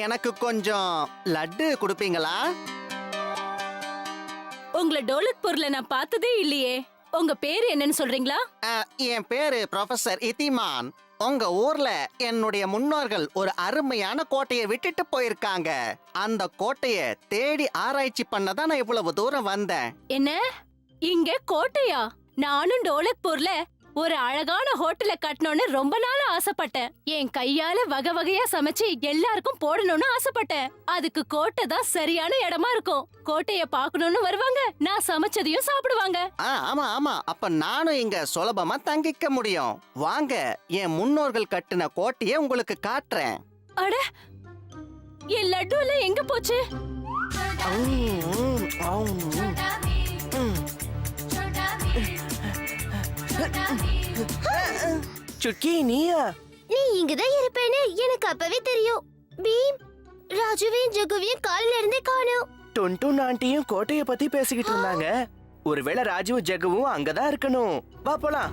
எனக்கு கொஞ்சம் லட்டு கொடுப்பீங்களா? உங்களை டோலக்பூர்ல நான் பார்த்ததே இல்லையே. உங்க பேரு என்னன்னு சொல்றீங்களா? என் பேரு ப்ரொஃபசர் இத்திமான். உங்க ஊர்ல என்னுடைய முன்னோர்கள் ஒரு அருமையான கோட்டையை விட்டுட்டு போயிருக்காங்க. அந்த கோட்டையை தேடி ஆராய்ச்சி பண்ணதான் நான் இவ்வளவு தூரம் வந்தேன். என்ன, இங்க கோட்டையா? நானும் டோலக்பூர்ல ஒரு அழகான ஹோட்டல கட்டணும்னு ரொம்ப நாள் ஆசைப்பட்டேன். என் கையால வகை வகையா சமைச்சு எல்லாருக்கும் போடணும்னு ஆசைப்பட்டேன். அதுக்கு கோட்டை தான் சரியான இடமா இருக்கும். கோட்டைய பாக்கணும்னு வருவாங்க, நான் சமைச்சதையும் சாப்பிடுவாங்க. ஆமா ஆமா, அப்ப நானும் இங்க சுலபமா தங்கிக்க முடியும். வாங்க, என் முன்னோர்கள் கட்டின கோட்டையை உங்களுக்கு காட்டுறேன். அட, என் லட்டு எல்லாம் எங்க போச்சு? சுட்கி, நீயா? நீ இங்கதான் இருப்பேன்னு எனக்கு அப்பவே தெரியும். பீம், ராஜுவையும் ஜகுவையும் காலையில இருந்தே காணோம். டொன்டூன் ஆண்டியும் கோட்டைய பத்தி பேசிக்கிட்டு இருந்தாங்க. ஒருவேளை ராஜுவும் ஜகுவும் அங்கதான் இருக்கணும். வா போலாம்.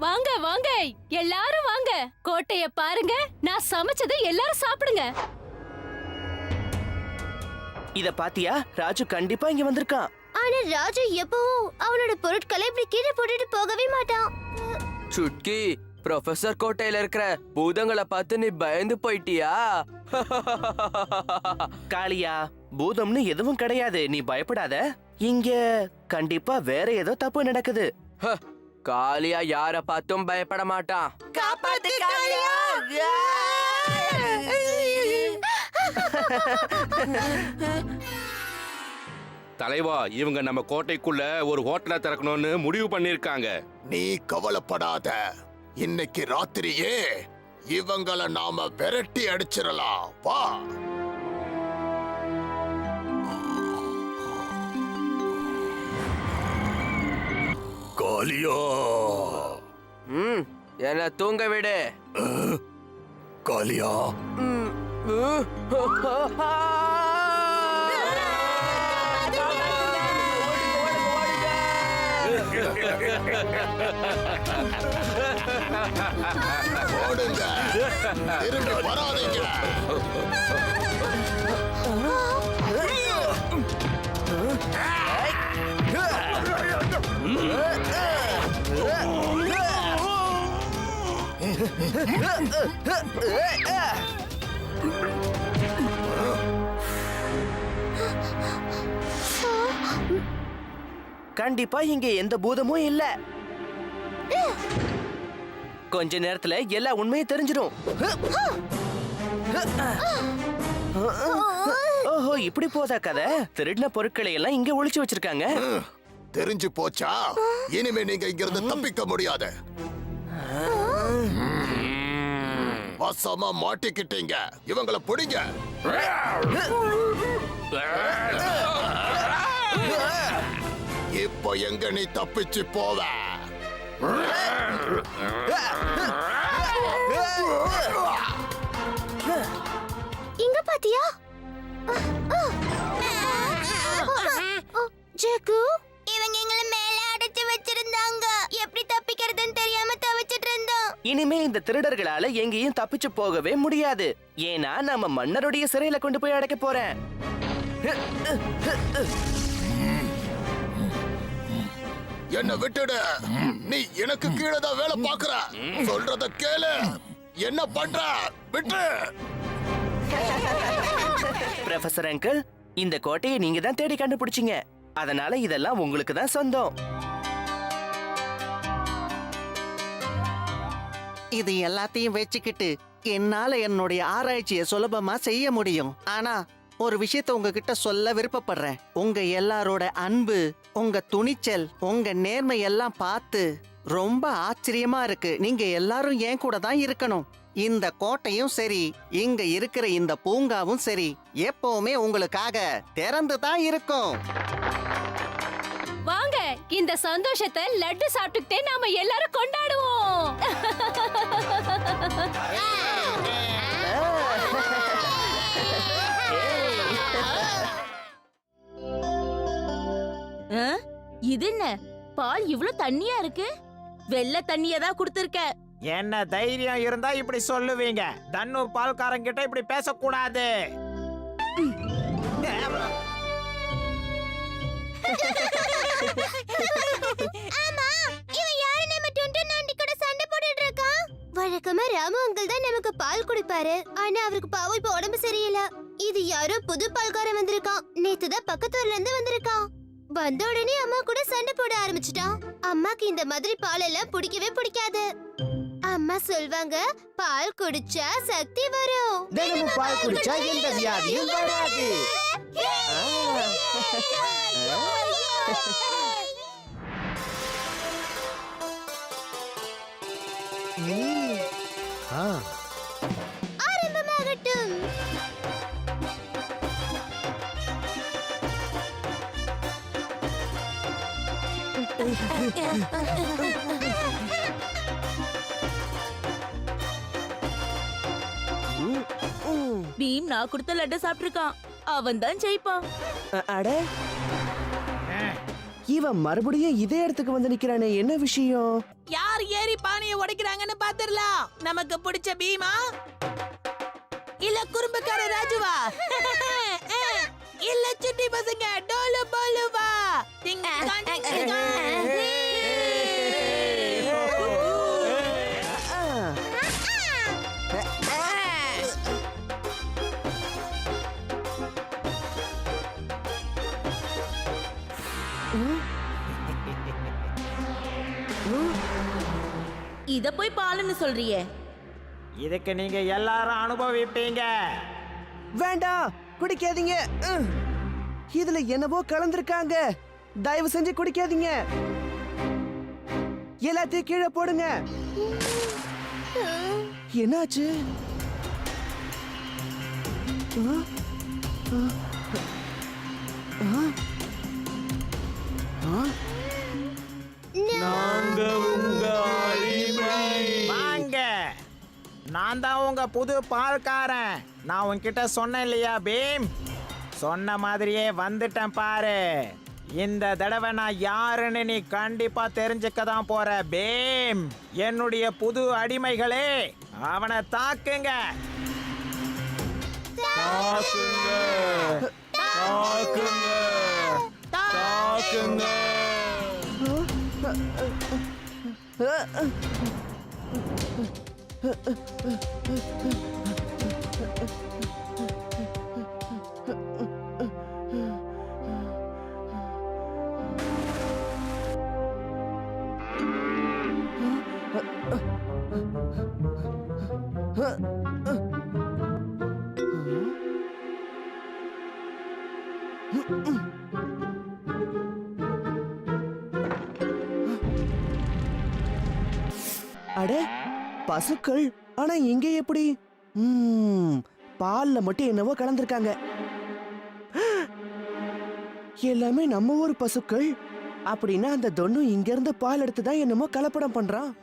வாங்க வாங்க, எல்லாரும் வாங்க. கோட்டைய பாருங்க, நான் சமைச்சதை எல்லாரும் சாப்பிடுங்க. இத பாத்தியா? ராஜு கண்டிப்பா இங்க வந்திருக்கான். ஆனா ராஜு எப்பவும் அவனோட பொருட்களை இப்படி கீழே போட்டுட்டு போகவே மாட்டான். சுட்கி, ப்ரொஃபசர் கோட்டையில இருக்கிற பூதங்களை பார்த்து நீ பயந்து போயிட்டியா? காளியா, பூதம்னு எதுவும் கிடையாது, நீ பயப்படாத. இங்க கண்டிப்பா வேற ஏதோ தப்பு நடக்குது. காளியா யார பார்த்தும் பயப்பட மாட்டான். காப்பாத்து காளியா! தலைவா, இவங்க நம்ம கோட்டைக்குள்ள ஒரு ஹோட்டலை திறக்கணும்னு முடிவு பண்ணிருக்காங்க. நீ கவலைப்படாத, இன்னைக்கு ராத்திரியே இவங்கள நாம விரட்டி அடிச்சிடலாம். வா. காளியா, என்ன தூங்க விடு. காளியா, ஓடுங்க, திரும்பி வராதீங்க. கண்டிப்பா இங்க எந்த பூதமும் இல்ல. கொஞ்ச நேரத்துல எல்லா உண்மையும் தெரிஞ்சிடும். ஓஹோ, இப்படி போதா கதை? திருடின பொருட்களை எல்லாம் இங்க ஒளிச்சு வச்சிருக்காங்க. தெரிஞ்சு போச்சா? இனிமே நீங்க இங்க இருந்து தப்பிக்க முடியாது. வசமா மாட்டிக்கிட்டீங்க. இவங்களை பிடிங்க. இப்போ எங்க நீ தப்பிச்சு போவ? இங்க பாத்தியா? ஜகு, இவங்க எங்களை மேல அடைச்சு வச்சிருந்தாங்க. எப்படி தப்பிக்கிறதுன்னு தெரியாம தவிச்சிட்டு இருந்தோம். இனிமே இந்த திருடர்களால எங்கேயும் தப்பிச்சு போகவே முடியாது. ஏன்னா நம்ம மன்னருடைய சிறையில கொண்டு போய் அடைக்க போறேன். என்ன விட்டுடு. நீ எனக்கு கீழே தான் வேலை பாக்குற. சொல்றத கேளு. என்ன பண்ற? விட்டு. ப்ரொஃபசர் அங்கிள், இந்த கோட்டையை நீங்க தான் தேடி கண்டுபிடிச்சீங்க. அதனால இதெல்லாம் உங்களுக்கு தான் சொந்தம். இது எல்லாத்தையும் வச்சுக்கிட்டு என்னால என்னுடைய ஆராய்ச்சியை சுலபமா செய்ய முடியும். ஆனா ஒரு விஷயத்த உங்ககிட்ட சொல்ல விருப்பப்படுறேன். உங்க எல்லாரோட அன்பு, உங்க துணிச்சல், உங்க நேர்மை எல்லாம் பார்த்து ரொம்ப ஆச்சரியமா இருக்கு. நீங்க எல்லாரும் என் கூட தான் இருக்கணும். இந்த கோட்டையும் சரி, இங்க இருக்கிற இந்த பூங்காவும் சரி, எப்பவுமே உங்களுக்காக திறந்து தான் இருக்கும். வாங்க, இந்த சந்தோஷத்தை லட்டு சாப்பிட்டுக்கிட்டே நாம எல்லாரும் கொண்டாடுவோம். இது என்ன? பால் இவ்ளோ தண்ணியா இருக்கு. வெள்ளை தண்ணிய தான் குடுத்திருக்க. என்ன தைரியம் இருந்தா இப்படி சொல்லுவீங்க? தன்னு பால்காரங்கிட்ட இப்படி பேசக்கூடாது. ஆமா, இவன் யாரு நம்ம டுன்டுன் ஆண்டி கூட சண்டை போட்டுட்டு இருக்கான்? வழக்கமா ராமு அங்கிள் தான் நமக்கு பால் குடிப்பாரு. ஆனா அவருக்கு பாவம் இப்ப உடம்பு சரியில்லை. இது யாரோ புது பால்காரன் வந்திருக்கான். நேத்து தான் பக்கத்தூர்ல இருந்து வந்திருக்கான். வந்த உடனே அம்மா கூட சண்டை போட ஆரம்பிச்சிட்டான். அம்மாக்கு இந்த மாதிரி பால் எல்லாம் பிடிக்கவே பிடிக்காது. அம்மா சொல்வாங்க, பால் குடிச்சா சக்தி வரும். தினமும் பால் குடிச்சா எந்த வியாதியும் வராது. ஆரம்பமாகட்டும். பீம் நான் கொடுத்த லட்டு சாப்பிட்டிருக்கான். அவன் தான் ஜெயிப்பான். அட இவன் மறுபடியும் இதே இடத்துக்கு வந்து நிக்கிறானே, என்ன விஷயம்? யார் ஏறி பானையை உடைக்கிறாங்கன்னு பாத்துடலாம். நமக்கு பிடிச்ச பீமா இல்ல குறும்புக்கார ராஜுவா இல்ல சுட்டி பசங்க டோலு போலுவா? இத போய் பாலுன்னு சொல்றியே. இதுக்கு நீங்க எல்லாரும் அனுபவிப்பீங்க. வேண்டாம், குடிக்காதீங்க. இதுல என்னவோ கலந்திருக்காங்க. தயவு செஞ்சு குடிக்காதீங்க. எல்லாத்தையும் கீழே போடுங்க. என்னாச்சு? வாங்க, நான் தான் உங்க புது பால்காரன். நான் உன்கிட்ட சொன்னேன் இல்லையா பீம்? சொன்ன மாதிரியே வந்துட்டேன் பாரு. இந்த தடவை நான் யாருன்னு நீ கண்டிப்பா தெரிஞ்சுக்க தான் போற பீம். என்னுடைய புது அடிமைகளே, அவனை தாக்குங்க. தாக்குங்க, தாக்குங்க, தாக்குங்க. அட பசுக்கள், ஆனா இங்க எப்படி? பால்ல மட்டும் என்னவோ கலந்திருக்காங்க. எல்லாமே நம்ம ஊர் பசுக்கள். அப்படின்னா அந்த தொன்னு இங்க இருந்து பால் எடுத்துதான் என்னமோ கலப்படம் பண்றான்.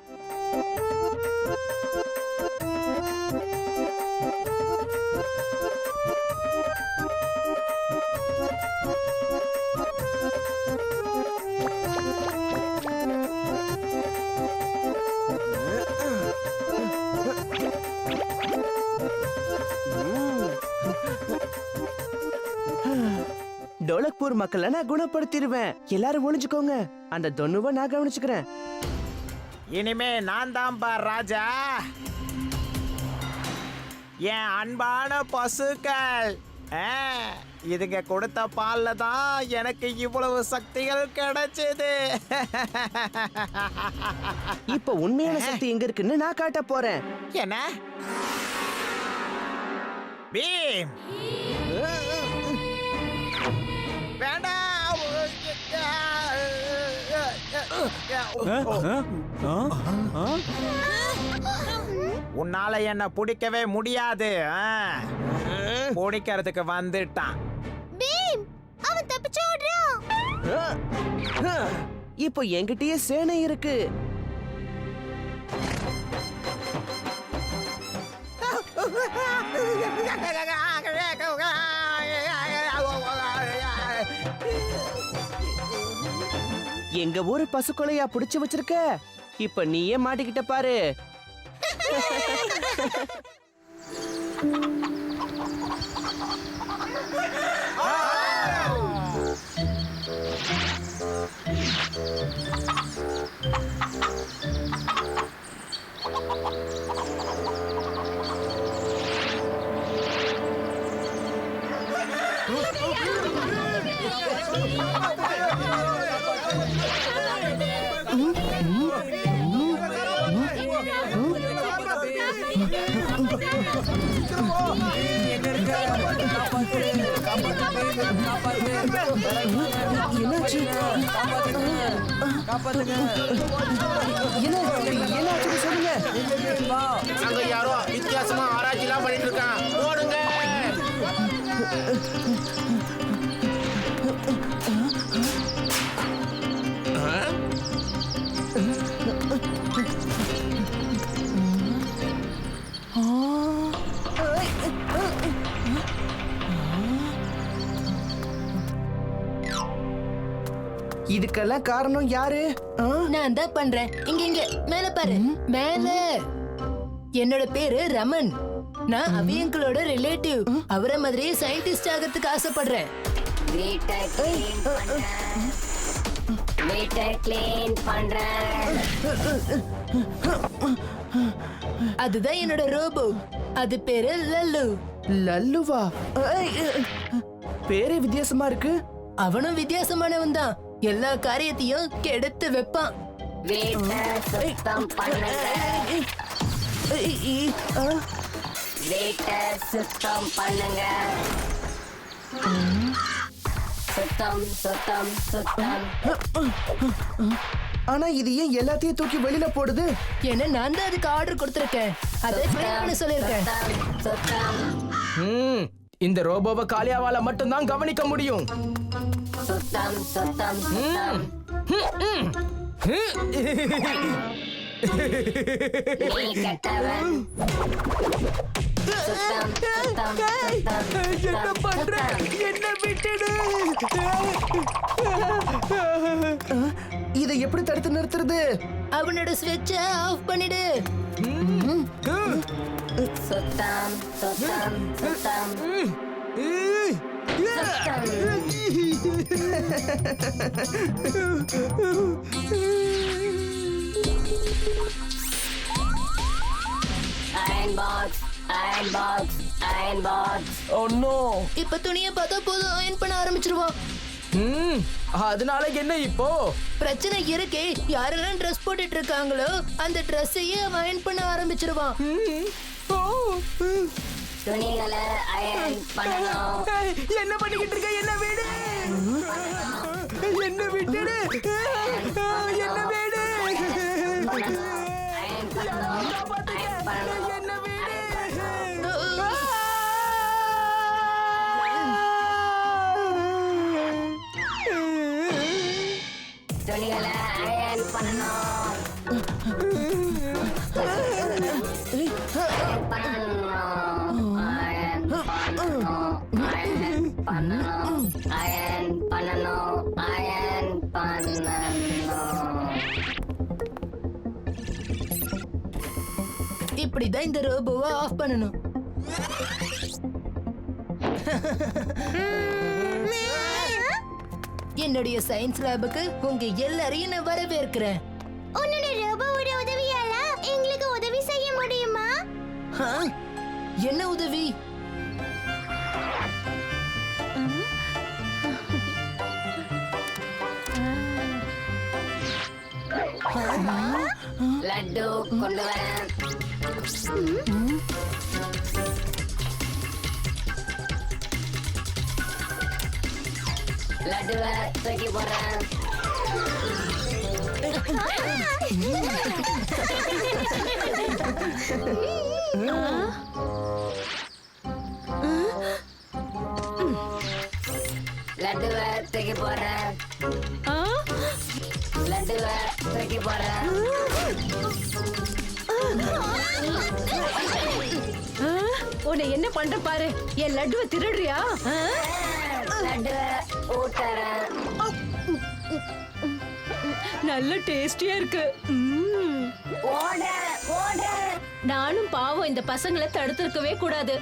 டோலக்பூர் மக்களை நான் குணப்படுத்திடுவேன். எல்லாரும் ஒளிஞ்சுக்கோங்க. அந்த தொன்னுவை நான் கவனிச்சுக்கிறேன். இனிமே நான் தான் பார் ராஜா. என் அன்பான பசுக்கள், இதுங்க கொடுத்த பால்ல தான் எனக்கு இவ்வளவு சக்திகள் கிடைச்சது. இப்ப உண்மையான சக்தி எங்க இருக்குன்னு நான் காட்ட போறேன். என்ன பீம்? வேண்டாம். உன்னால என்ன பிடிக்கவே முடியாது. பிடிக்கிறதுக்கு வந்துட்டான். பீம், அவன் தப்பிச்சு ஓடுறான். இப்போ என்கிட்டயே சேனை இருக்கு. எங்க ஊரு பசுக்கொலையா புடிச்சு வச்சிருக்க? இப்ப நீயே மாட்டிக்கிட்ட பாரு. அங்க யாரோ வித்தியாசமா ஆராய்ச்சி எல்லாம் பண்ணிட்டு இருக்கான். ஓடுங்க. இதுக்கெல்லாம் காரணம் யாரு? நான் தான் பண்றேன். இங்க இங்க மேல பாரு, மேல. என்னோட பேரு ரமன். நான் அவியங்களோட ரிலேட்டிவ். அவரை மாதிரியே சயின்டிஸ்ட் ஆகிறதுக்கு ஆசைப்படுறேன். அதுதான் என்னோட ரோபோ. அது பேரு லல்லு. லல்லுவா? பேரே வித்தியாசமா இருக்கு. அவனும் வித்தியாசமானவன் தான். எல்லா காரியத்தையும் கெடுத்து வைப்பான். சுத்தம் பண்ணுங்க. சுத்தம் சுத்தம் சுத்தம். ஆனா இது ஏன் எல்லாத்தையும் தூக்கி வெளியில போடுது? ஏன்னா நான் தான் அதுக்கு ஆர்டர் கொடுத்திருக்கேன். அதை க்ளீன் பண்ண சொல்லிருக்கேன். இந்த ரோபோவை காளியாவால மட்டும்தான் கவனிக்க முடியும். சுத்தம் சுத்தம் சுத்தம். நீ கெட்டவன். சுத்தம் சுத்தம் சுத்தம். என்ன பண்ற? என்ன விட்டுடு. இதை எப்படி தடுத்து நிறுத்துறது? அவனோட ஸ்விட்சை ஆஃப் பண்ணிடு. சுத்தம் சுத்தம் சுத்தம். Iron box, iron box, iron box. Oh no. இப்ப துணியை பார்த்தா போதும் அயன் பண்ண ஆரம்பிச்சிருவான். அதனால என்ன இப்போ பிரச்சனை இருக்கே. யாரெல்லாம் ட்ரெஸ் போட்டுட்டு இருக்காங்களோ அந்த ட்ரெஸ்ஸையே அவன் அயன் பண்ண ஆரம்பிச்சிருவான். துணிகளை அயன் பண்ணணும். என்ன பண்ணிக்கிட்டு இருக்க? என்ன வீடு? என்ன விட்டுடு. என்ன வீடு? அயன் பண்ணணும். அயன் பண்ணணும். என்ன வீடு? துணிகளை அயன் பண்ணணும். அயன் பண்ணணும். அயன் பண்ணணும். அயன் பண்ணணும். அயன் பண்ணணும். இப்படிதான் இந்த ரோபோவை ஆஃப் பண்ணணும். என்னுடைய சயின்ஸ் லேபுக்கு உங்க எல்லாரையும் நான் வரவேற்கிறேன். உன்னோட ரோபோவோட உதவியால எங்களுக்கு உதவி செய்ய முடியுமா? என்ன உதவி? லட்டு கொண்டு வரேன். லட்டுவை தூக்கி போடுறேன். லட்டுவை தூக்கி போடுறேன். லட்டுவை தூக்கி போடுறேன். உன்னை என்ன பண்ற பாரு. என் லட்டுவை திருடுறியா? லட்டுவை ஊட்டுறேன். நல்ல டேஸ்டியா இருக்கு. நானும் பாவம் இந்த பசங்களை தடுத்திருக்கவே கூடாது.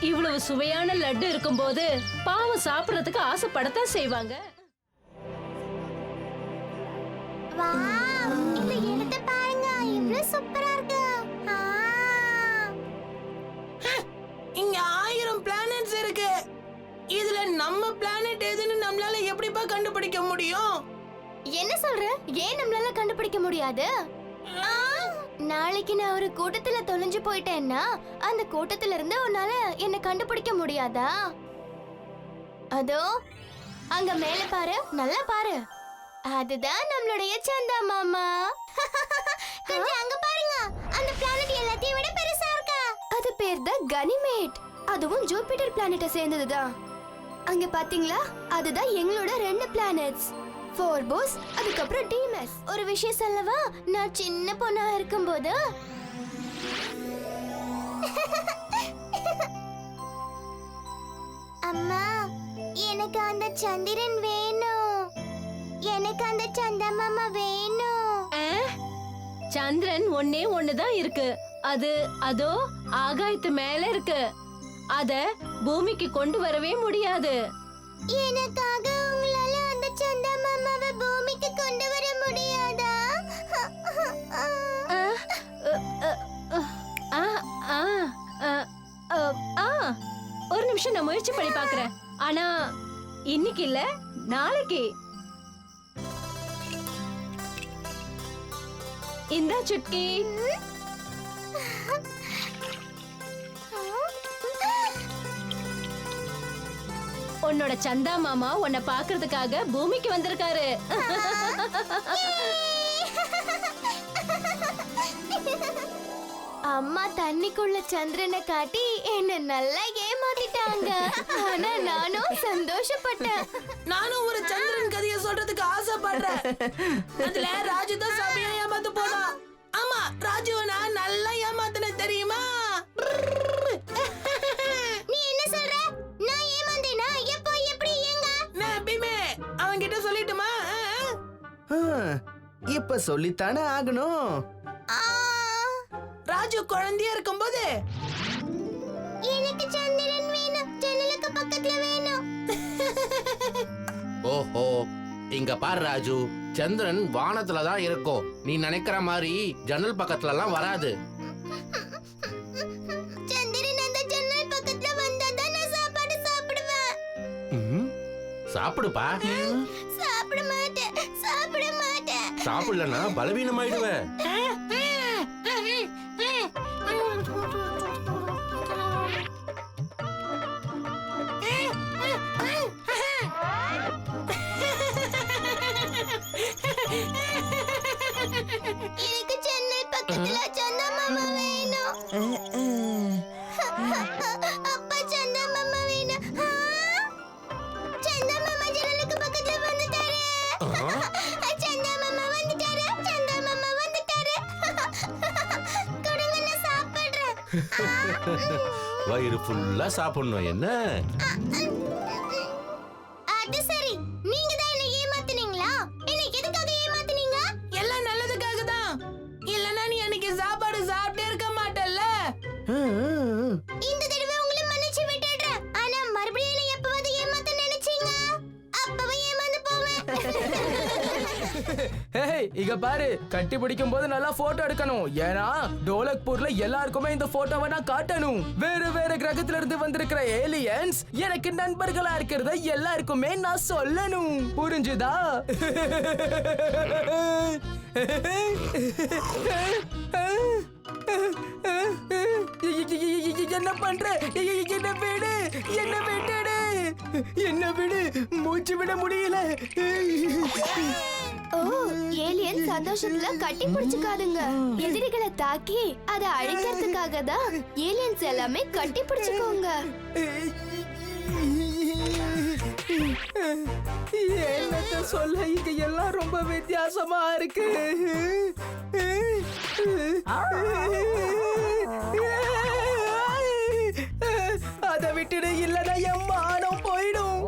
இவ்வளவு சுவையான லட்டு இருக்கும்போது பாவம் சாப்பிடறதுக்கு ஆசைப்படத்தான் செய்வாங்க. வாவ், இந்த இடத்தை பாருங்க, இவ்வளவு சூப்பரா இருக்கு. இங்க 1000 பிளானட்ஸ் இருக்கு. இதுல நம்ம பிளானட் எதுன்னு நம்மளால எப்படிப்பா கண்டுபிடிக்க முடியும்? என்ன சொல்ற? ஏன் நம்மளால கண்டுபிடிக்க முடியாது? நாளைக்கு நான் ஒரு கூட்டத்துல தொலைஞ்சு போயிட்டேன்னா அந்த கூட்டத்துல இருந்து உன்னால என்ன கண்டுபிடிக்க முடியாதா? அதோ அங்க மேல பாரு, நல்லா பாரு. அதுதான் நம்மளுடைய சந்தா மாமா. கொஞ்சம் அங்க பாருங்க, அந்த பிளானட் எல்லாத்தையும் விட பெருசா இருக்கா. அது பேர் தான் கனிமேட். அதுவும் ஜூபிட்டர் பிளானட்டை சேர்ந்ததுதான். அங்க பாத்தீங்களா, அதுதான் எங்களோட 2 பிளானட்ஸ், ஃபோர்போஸ், அதுக்கப்புறம் டீமஸ். ஒரு விஷயம் சொல்லவா, நான் சின்ன பொண்ணா இருக்கும்போது அம்மா, எனக்கு அந்த சந்திரன் வேணும். எனக்கு அந்த சந்தா மாமா வேணும். சந்திரன் ஒன்னே ஒண்ணுதான் இருக்கு. அது அதோ ஆகாயத்து மேல இருக்கு. அத பூமிக்கு கொண்டு வரவே முடியாது. எனக்காக உங்களால அந்த சந்தா மாமாவை பூமிக்கு கொண்டு வர முடியாதா? ஒரு நிமிஷம் நான் முயற்சி பண்ணி பாக்குறேன். ஆனா இன்னைக்கு இல்ல, நாளைக்கு. இந்தா சுட்கி. உன்னோட சந்தா மாமா உன்னை பாக்குறதுக்காக பூமிக்கு வந்திருக்காரு. அம்மா தண்ணிக்குள்ள சந்திரனை காட்டி என்ன நல்லா ஏமாத்திட்டாங்க. ஆனா நானும் சந்தோஷப்பட்டேன். நானும் ஒரு சந்திரன் கதையை சொல்றதுக்கு ஆசைப்படுறேன். அதுல ராஜு தான் சாமியா ஏமாத்து போனா. ஆமா, ராஜுவை நான் நல்லா ஏமாத்தின தெரியுமா? நீ என்ன சொல்ற? நான் ஏமாந்தேனா? எப்போ, எப்படி, எங்க? நான் பீமே அவன்கிட்ட சொல்லிட்டுமா? இப்ப சொல்லித்தானே ஆகணும். ராஜு குழந்தையா இருக்கும்போது எனக்கு சந்திரன் வேணும், ஜன்னலுக்கு பக்கத்துல வேணும். ஓஹோ, இங்க பாரு ராஜு, சந்திரன் வானத்துல தான் இருக்கும். நீ நினைக்கிற மாதிரி ஜன்னல் பக்கத்துல எல்லாம் வராது. சந்திரன் அந்த ஜன்னல் பக்கத்துல வந்தாதான் நான் சாப்பாடு சாப்பிடுவேன். சாப்பிடுப்பா. சாப்பிட மாட்டேன், சாப்பிட மாட்டேன். சாப்பிடலன்னா பலவீனமாயிடுவ. எனக்கு ஜன்னல் பக்கத்துல சந்தா மாமா வேணும். அப்பா, சந்தா மாமா வேணும். சந்தா மாமா ஜன்னலுக்கு பக்கத்துல வந்துட்டாரு. சந்தா மாமா வந்துட்டாரு, சந்தா மாமா வந்துட்டாரு. கொடுங்க, நான் சாப்பிடுறேன். வயிறு ஃபுல்லா சாப்பிடணும் என்ன? அது சரி, நீங்க தான் என்ன ஏமாத்துனீங்களா? என்ன எதுக்காக ஏமாத்துனீங்க? எல்லாம் நல்லதுக்காக தான். இல்லனா நீ அன்னைக்கு சாப்பாடு சாப்பிட்டே இருக்க மாட்டல்ல. இந்த தடவை உங்களை மன்னிச்சு விட்டுடுறேன். ஆனா மறுபடியும் என்ன எப்பவாவது ஏமாத்த நினைச்சீங்க, அப்பவே ஏமாந்து போவேன். ஏய், இங்க பாரு, கட்டி பிடிக்கும் போது நல்லா போட்டோ எடுக்கணும். ஏன்னா டோலக்பூர்ல எல்லாருக்குமே இந்த போட்டோவை நான் காட்டணும். வேற வேற கிரகத்துல இருந்து வந்திருக்கிற ஏலியன்ஸ் எனக்கு நண்பர்களா இருக்கிறத எல்லாருக்குமே நான் சொல்லணும். புரிஞ்சுதா? என்ன பண்ற? என்ன விடு, என்ன விட்டுடு, என்ன விடு, மூச்சு விட முடியல. ஓ, ஏலியன் சந்தோஷத்துல கட்டி பிடிச்சுக்காதுங்க. எதிரிகளை தாக்கி அதை அழிக்கிறதுக்காக தான் ஏலியன்ஸ் எல்லாமே கட்டி பிடிச்சுக்கோங்க. என்னத்த சொல்ல, இங்க எல்லாம் ரொம்ப வித்தியாசமா இருக்கு. அதை விட்டுடு, இல்லனா என் மானம் போயிடும்.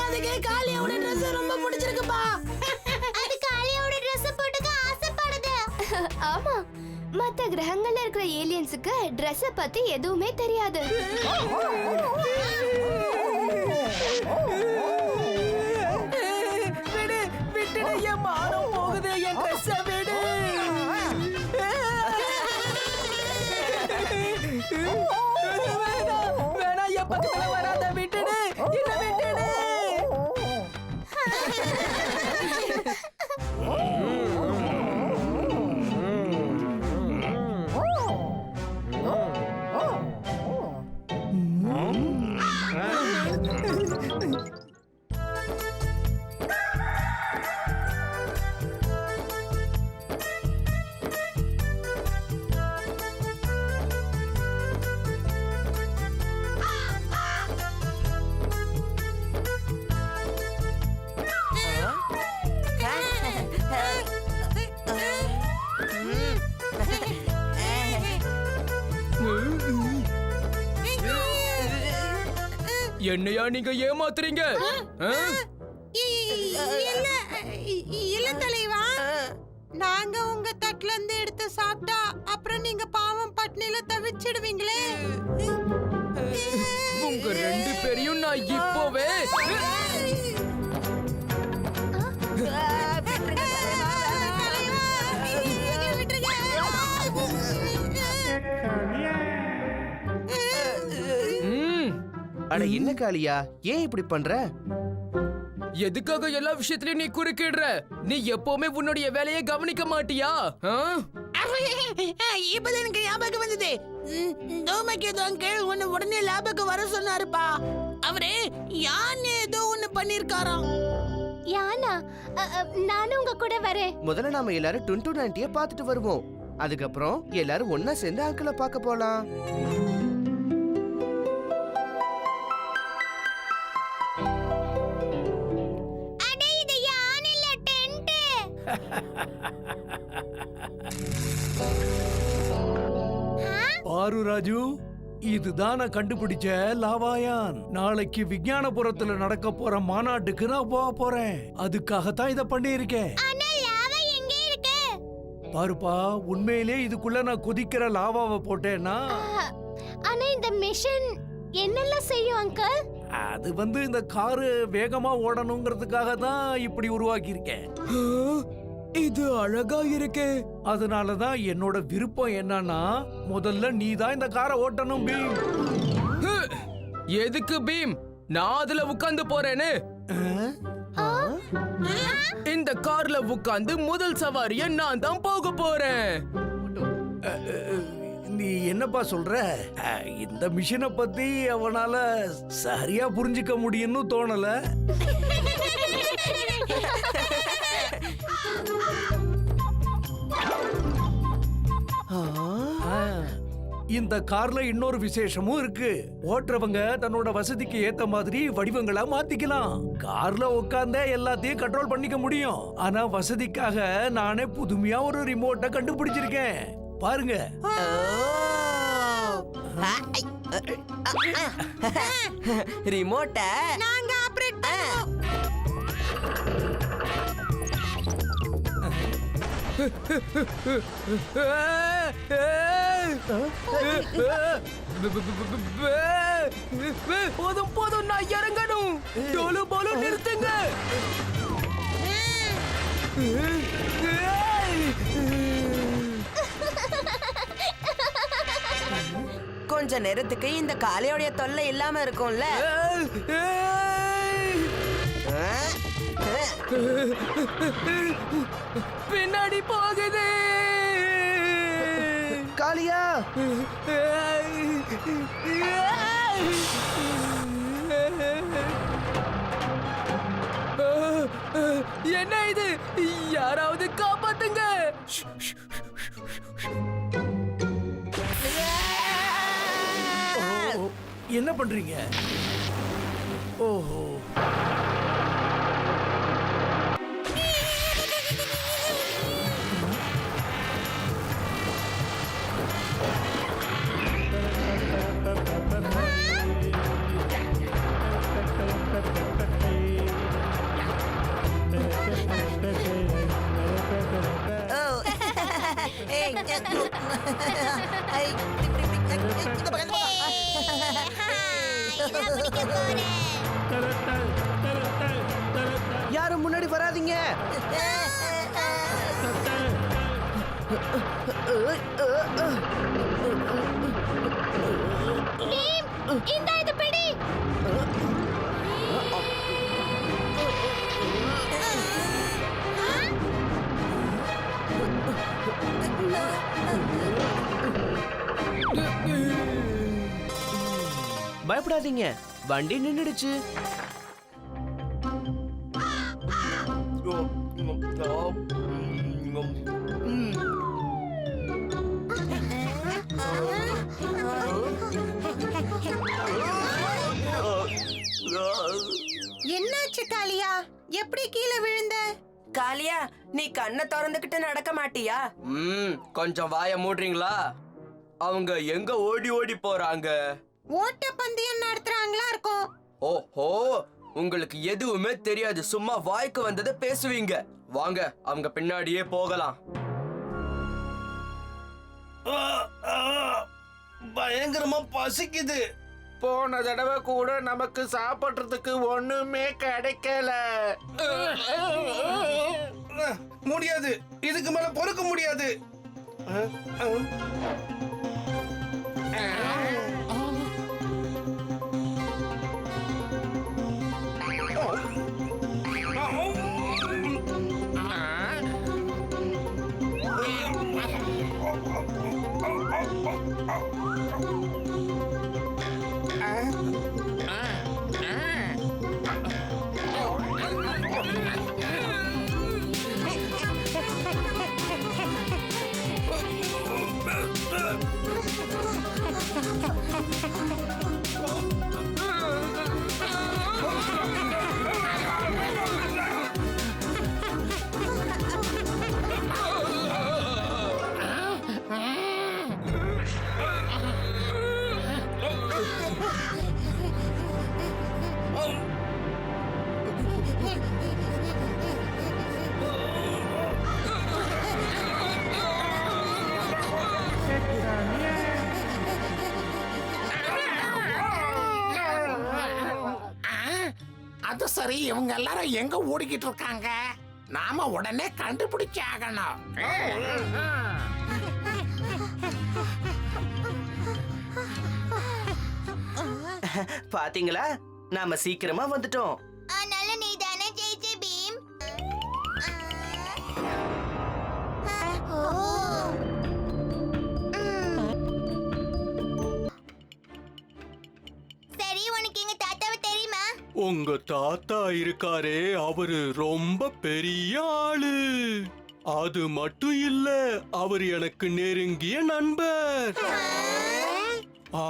அதுக்கே காலியோட ட்ரெஸ் ரொம்ப மத்த கிரகங்கள்ல இருக்கிற ஏலியன்ஸுக்கு Dress பத்தி எதுவுமே தெரியாது. விடு விட்டுடு, என் மானம் போகுது, என் ட்ரெஸ் விடு. வேணா, என் பக்கத்துல வராத, விட்டுடு, என்ன விட்டுடு. என்னையா நீங்க ஏமாத்துறீங்க? இல்ல தலைவா, நாங்க உங்க தட்டுல இருந்து எடுத்து சாப்பிட்டா அப்புறம் நீங்க பாவம் பட்னியில தவிச்சிடுவீங்களே. உங்க ரெண்டு பேரையும் நான் இப்போவே அட என்ன காளியா, ஏன் இப்படி பண்ற? எதுக்காக எல்லா விஷயத்திலயும் நீ குறுக்கிடுற? நீ எப்பவுமே உன்னுடைய வேலையை கவனிக்க மாட்டியா? இப்பதான் எனக்கு ஞாபகம் வந்தது. தோமகேது அங்கிள் உன்னை உடனே லேபுக்கு வர சொன்னாருப்பா. அவரே யான் ஏதோ ஒண்ணு பண்ணிருக்காராம். யானா? நானும் உங்க கூட வரேன். முதல்ல நாம எல்லாரும் டுன்டு ஆண்டிய பாத்துட்டு வருவோம். அதுக்கப்புறம் எல்லாரும் ஒன்னா சேர்ந்து அங்கிளை பார்க்க போலாம். பாரு ராஜு, இதுதான் நான் கண்டுபிடிச்ச லாவாயான். நாளைக்கு விஞ்ஞானபுரத்துல நடக்க போற மாநாட்டுக்கு நான் போக போறேன். அதுக்காகத்தான் இத பண்ணி இருக்கேன். பாருப்பா, உண்மையிலே இதுக்குள்ள நான் கொதிக்கிற லாவாவை போட்டேன்னா ஆனா இந்த மிஷன் என்னெல்லாம் செய்யும் அங்கிள்? அது இந்த காரு வேகமா ஓடணுங்கிறதுக்காக தான் இப்படி உருவாக்கி இருக்கேன். இது அழகா இருக்கு. அதனாலதான் என்னோட விருப்பம் என்னன்னா, முதல்ல நீ தான் இந்த காரை ஓட்டணும் பீம். எதுக்கு பீம்? நான் அதுல உட்கார்ந்து போறேன்னு. இந்த கார்ல உட்கார்ந்து முதல் சவாரிய நான் தான் போக போறேன். நீ என்னப்பா சொல்ற? இந்த மிஷனை பத்தி அவனால சரியா புரிஞ்சுக்க முடியும்னு தோணல. இந்த கார்ல இன்னொரு விசேஷமும் இருக்கு. ஓட்டுறவங்க தன்னோட வசதிக்கு ஏத்த மாதிரி வடிவங்களா மாத்திக்கலாம். கார்ல உட்கார்ந்தே எல்லாத்தையும் கண்ட்ரோல் பண்ணிக்க முடியும். ஆனா வசதிக்காக நானே புதுமையா ஒரு ரிமோட்டை கண்டுபிடிச்சிருக்கேன். பாருங்க. ரிமோட்ட நாங்க ஆபரேட் பண்ணுவோம். போதும் போதும், நான் இறங்கணும். டோலு போலு நிறுத்துங்க. கொஞ்ச நேரத்துக்கு இந்த காளையோடைய தொல்லை இல்லாம இருக்கும்ல. பின்னாடி போகுது. காளியா, என்ன இது? யாராவது காப்பாத்துங்க. என்ன பண்றீங்க? ஓஹோ, யாரும் முன்னாடி வராதீங்க. இந்தா இது பிடி. பயப்படாதீங்க, வண்டி நின்னுடுச்சு. என்னாச்சு காளியா? எப்படி கீழே விழுந்த? காளியா, நீ கண்ணை திறந்துகிட்டு நடக்க மாட்டியா? கொஞ்சம் வாய மூடுறீங்களா? அவங்க எங்க ஓடி ஓடி போறாங்க? ஓட்ட பந்தயம் நடத்துறாங்களா இருக்கும். ஓஹோ, உங்களுக்கு எதுவுமே தெரியாது. சும்மா வாய்க்கு வந்ததை பேசுவீங்க. வாங்க, அவங்க பின்னாடியே போகலாம். பயங்கரமா பசிக்குது. போன தடவை கூட நமக்கு சாப்பிடுறதுக்கு ஒண்ணுமே கிடைக்கல. முடியாது, இதுக்கு மேல பொறுக்க முடியாது. அது சரி, இவங்க எல்லாரும் எங்க ஓடிக்கிட்டு இருக்காங்க? நாம உடனே கண்டுபிடிச்சு ஆகணும். பாத்தீங்களா, நாம சீக்கிரமா வந்துட்டோம். ஆனால நீ தானே ஜெயிச்ச பீம். சரி, உனக்கு எங்க தாத்தாவை தெரியுமா? உங்க தாத்தா இருக்காரே, அவரு ரொம்ப பெரிய ஆளு. அது மட்டும் இல்ல, அவர் எனக்கு நெருங்கிய நண்பர்.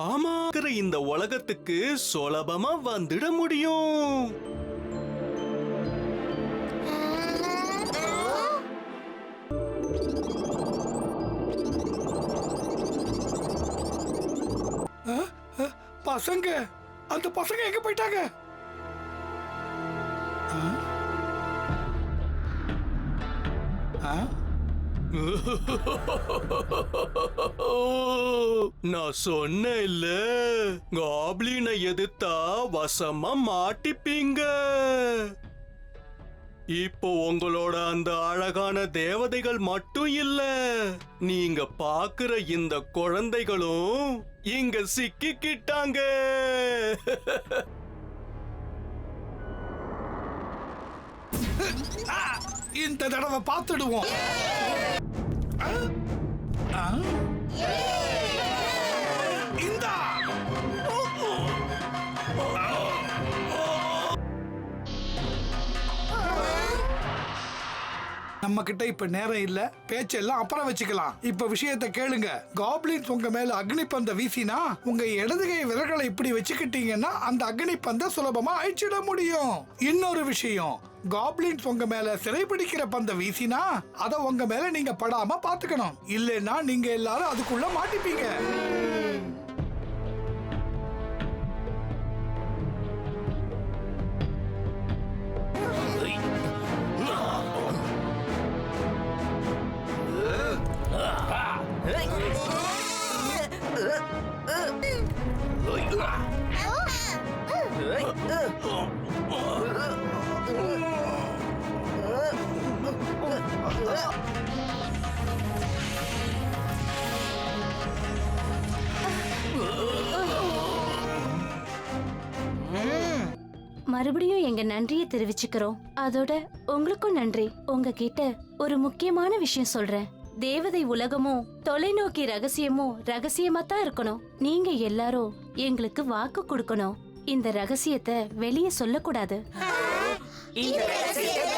ஆமா, இந்த உலகத்துக்கு சுலபமா வந்துட முடியும். பசங்க, அந்த பசங்க எங்க போயிட்டாங்க? நான் சொன்னேன் இல்ல, காப்ளினை எதிர்த்தா வசமா மாட்டிப்பீங்க. இப்போ உங்களோட அந்த அழகான தேவதைகள் மட்டும் இல்ல, நீங்க பாக்குற இந்த குழந்தைகளும் இங்க சிக்கிக்கிட்டாங்க. இந்த தடவை பார்த்துடுவோம். இந்தா நம்ம கிட்ட இப்ப நேரம் இல்ல, பேச்செல்லாம் அப்புறம் வச்சுக்கலாம். இப்ப விஷயத்தை கேளுங்க. காப்ளின்ஸ் உங்க மேல அக்னி பந்த வீசினா, உங்க இடதுகை விரல்களை இப்படி வச்சுக்கிட்டீங்கன்னா அந்த அக்னி பந்த சுலபமா அழிச்சிட முடியும். இன்னொரு விஷயம், காப்ளின்ஸ் உங்க மேல சிறைபிடிக்கிற பந்த வீசினா அத உங்க மேல நீங்க படாம பாத்துக்கணும். இல்லைன்னா நீங்க எல்லாரும் அதுக்குள்ள மாட்டிப்பீங்க. மறுபடியும் எங்க நன்றியை தெரிவிச்சுக்கிறோம். அதோட உங்களுக்கும் நன்றி. உங்ககிட்ட ஒரு முக்கியமான விஷயம் சொல்றேன். தேவதை உலகமும் தொலைநோக்கி ரகசியமும் ரகசியமா தான் இருக்கணும். நீங்க எல்லாரும் எங்களுக்கு வாக்கு கொடுக்கணும். இந்த ரகசியத்தை வெளியே சொல்லக்கூடாது. இந்த ரகசியத்தை